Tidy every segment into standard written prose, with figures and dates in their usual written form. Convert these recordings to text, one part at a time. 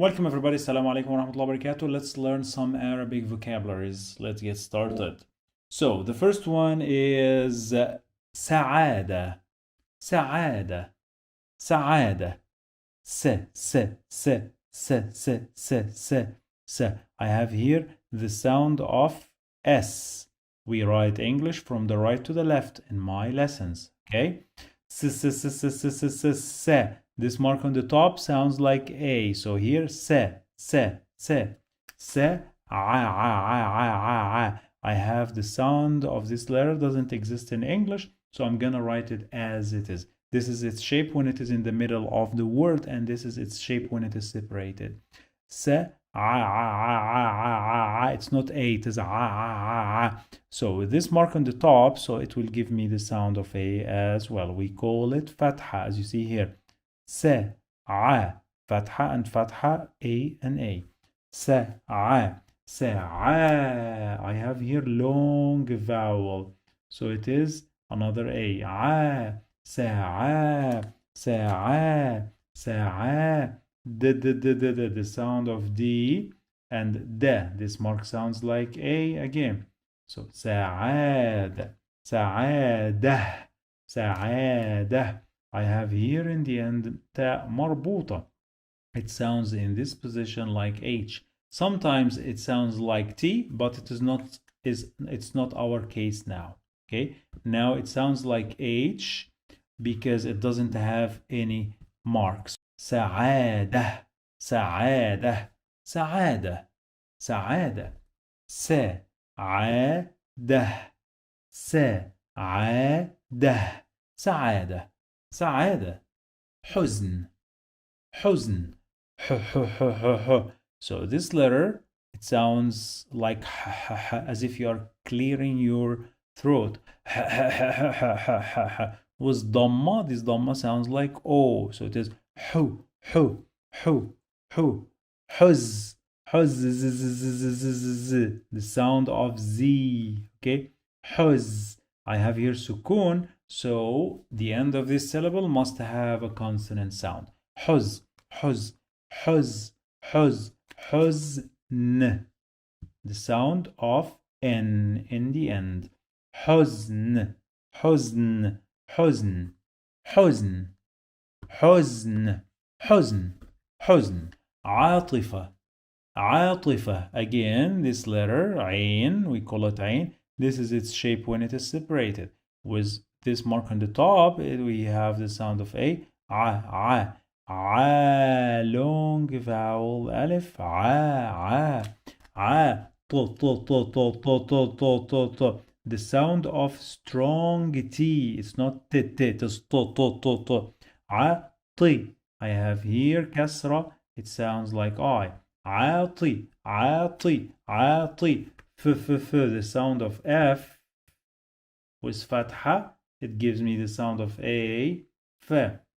Welcome everybody. Assalamu alaikum wa rahmatullahi wa barakatuh. Let's learn some Arabic vocabularies. Let's get started. So the first one is سعادة. سعادة. سعادة. S. I have here the sound of S. We write English from the right to the left in my lessons. Okay. This mark on the top sounds like A. So here, I have the sound of this letter doesn't exist in English, so I'm gonna write it as it is. This is its shape when it is in the middle of the word, and this is its shape when it is separated. It's not A, it is So with this mark on the top, so it will give me the sound of A as well. We call it fatha, as you see here. Fatha and fatha, A and A. I have here long vowel, so it is another A. The sound of D and D. This mark sounds like A again. So سعادة. I have here in the end تاء مربوطة. It sounds in this position like H. Sometimes it sounds like T, but it's not our case now. Okay, now it sounds like H because it doesn't have any marks. سعادة. سعادة. سعادة. سعادة. سعادة. سعادة. سعادة. سعادة. حزن. حزن. So this letter, it sounds like as if you are clearing your throat. With dhamma, this dhamma sounds like O. So it is hu, hu, hu, hu, huz, huz, the sound of Z. Okay, huz. I have here sukun, so the end of this syllable must have a consonant sound. Huz, huz, huz, huz, huzn. The sound of N in the end. Huzn, huzn, huzn, huzn, huzn, huzn, huzn. عاطفة. عاطفة. Again, this letter, عين, we call it عين. This is its shape when it is separated. With this mark on the top, we have the sound of A. Long vowel ألف. The sound of strong T. It's not T, it is to. I have here كسرة. It sounds like I. عاطي. The sound of F with fatha, it gives me the sound of A.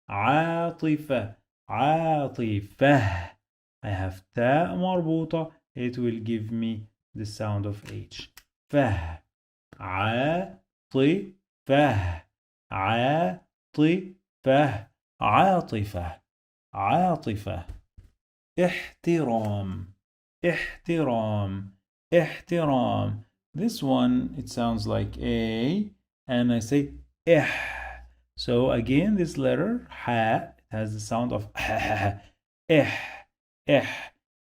عاطفة. عاطفة. I have تاء مربوطة. It will give me the sound of H. عاطفة. عاطفة. عاطفة. عاطفة. احترام. احترام. احترام. This one, it sounds like A, and I say إح. So again, this letter, ha, has the sound of إح. إح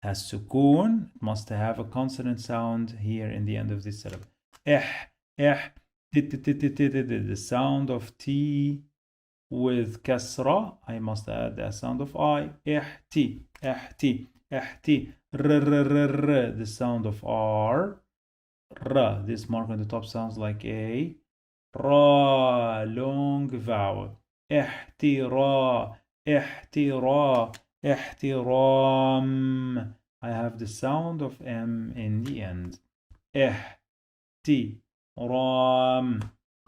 has sukun, must have a consonant sound here in the end of this syllable. إح. إح. The sound of T with kasra, I must add the sound of I. إحتي. إحتي. إحتي. The sound of R. R. This mark on the top sounds like A. را, long vowel. احترا. احترا. احترام. I have the sound of M in the end. احترام.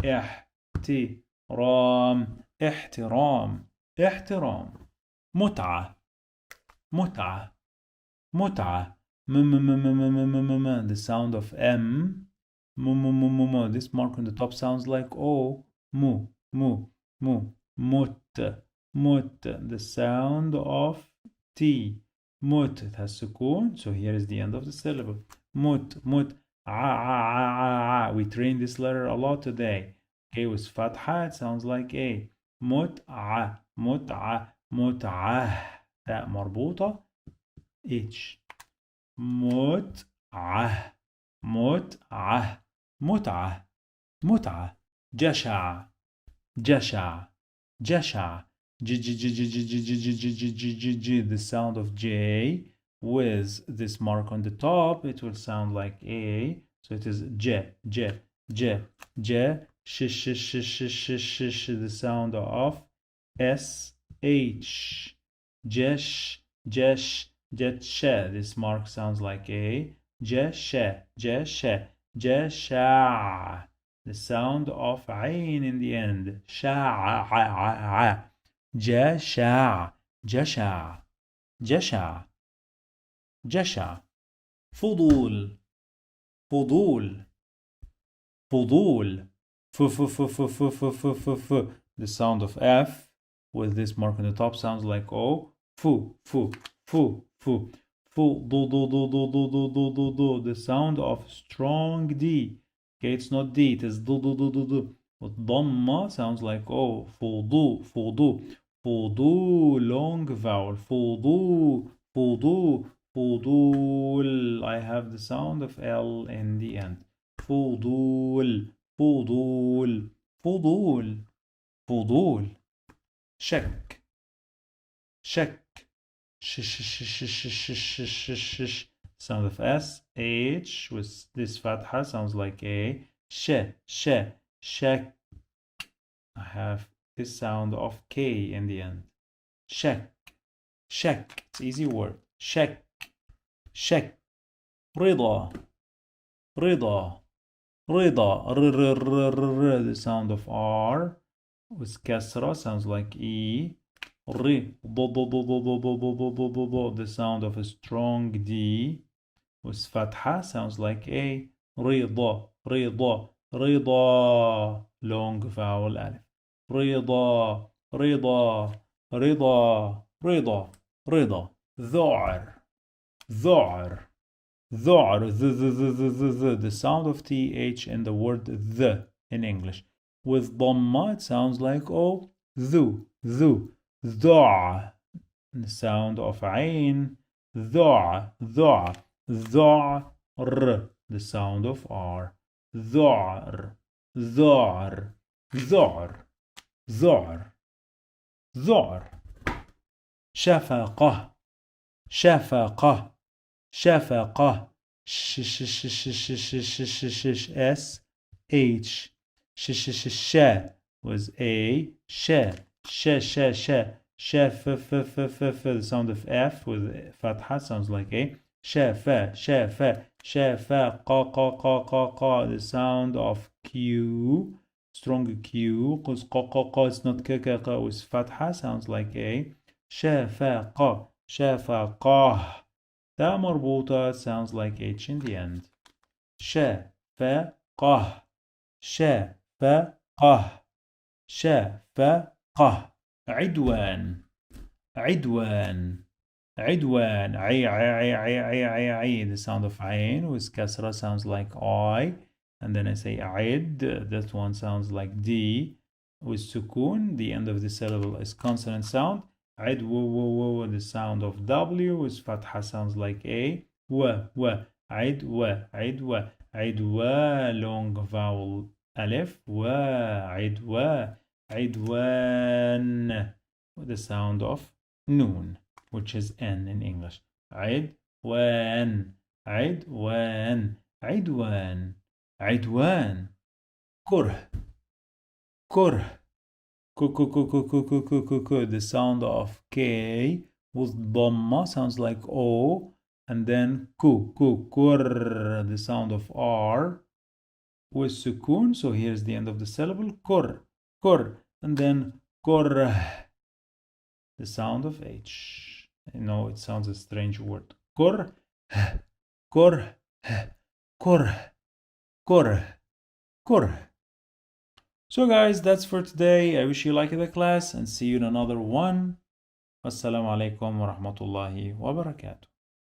احترام. احترام. احترام. متعة. متعة. متعة. The sound of M. This mark on the top sounds like O. Mu. Mut. The sound of T. Mut, it has sukun, so here is the end of the syllable. Mut, mut, we trained this letter a lot today. Okay, with fatha, it sounds like a. متعة متعة متعة تاء مربوطة H. متعة متعة متعة متعة جشع جشع جشع the sound of J with this mark on the top, it will sound like A, so it is J, J, J, J, the sound of S, H, Jesh, Jesh, Jetsha, this mark sounds like A, Jesha, Jesha, Jesha, the sound of Ain in the end, Sha'a, جشع جشع جشع جشع فضول فضول فضول ف ف ف ف ف ف ف ف ف the sound of F with this mark on the top sounds like O fu fu fu fu fu do do do do do do do do do the sound of strong D. Okay, it's not D, it is do do do do do. But Dhamma sounds like O fudu fudu fudu long vowel fudu fudu fudul. I have the sound of L in the end. فضول فضول فضول فضول شك شك sh sound of S H with this fatha sounds like a shek. I have this sound of K in the end. Shek it's easy word. Shek رضا the sound of R with kasra sounds like E. The sound of a strong D with fatha sounds like A. رضا long vowel alif. رضا ذعر the sound of th in the word the in English. With dhamma it sounds like O. ذو ذع the sound of ain. ذع the sound of R. ذعر شفقة شفقة S H sh was A sh the sound of F with fatha sounds like A. شفا qa the sound of Q strong Q because qa it's not k with fatha sounds like A. شفقة تا مربوطة sounds like H in the end. شفقة عدوان عي the sound of عين with kasra sounds like I, and then I say عد, that one sounds like D. With sukun, the end of the syllable is consonant sound. عد the sound of W with fatha sounds like A. عدوى long vowel alif. عدوان the sound of noon, which is N in English. عدوان كره the sound of K with dhamma sounds like O, and then kur the sound of R with sukun, so here's the end of the syllable. Kur and then kur the sound of H. I know it sounds a strange word. Kur So guys, that's for today. I wish you liked the class and see you in another one. والسلام عليكم ورحمة الله وبركاته.